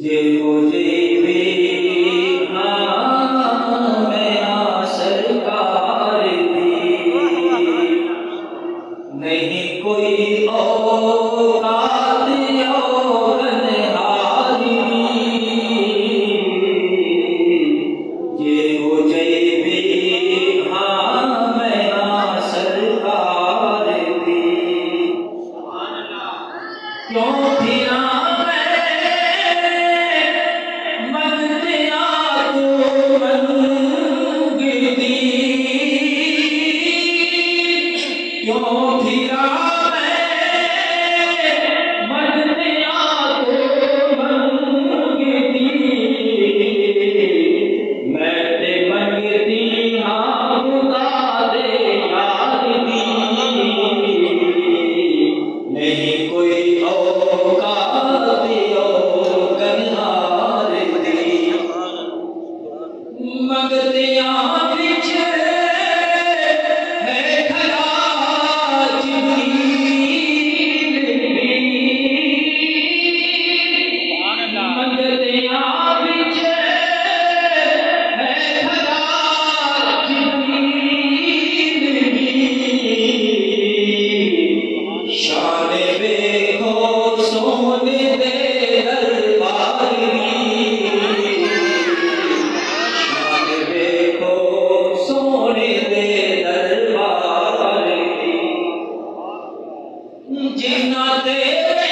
जे मुझे भी मैं सरकार दी नहीं कोई औकात औगनहारी जे मुझे भी मैं सरकार दी क्यों फिरा क्यों फिरा नहीं कोई औकात औगनहार दी मंगते बिच है खड़ा मंगते बिच है खड़ा शान देखो सोने दे दरबार शान देखो सोने दे दरबार जिन्ना तेरे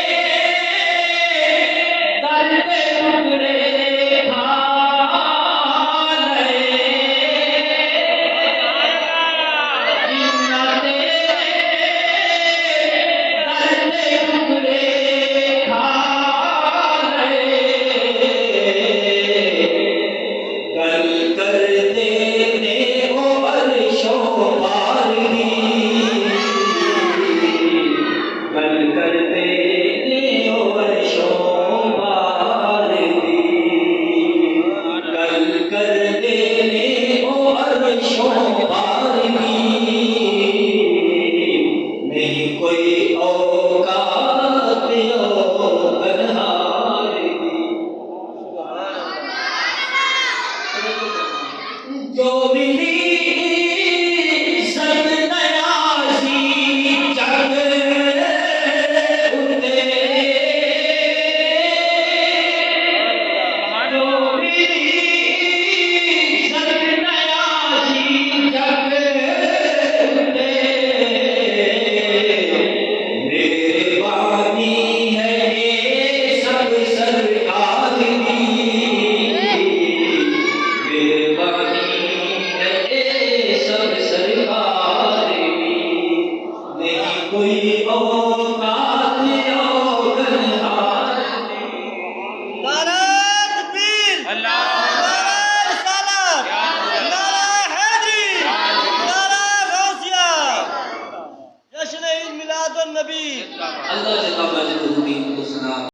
दर पे टुकड़े खा लए जिन्ना कल कर देने वो अर्शों पार की कल कर देने वो अर्शों पार की कल कर देने वो अर्शों पार की नहीं कोई औकात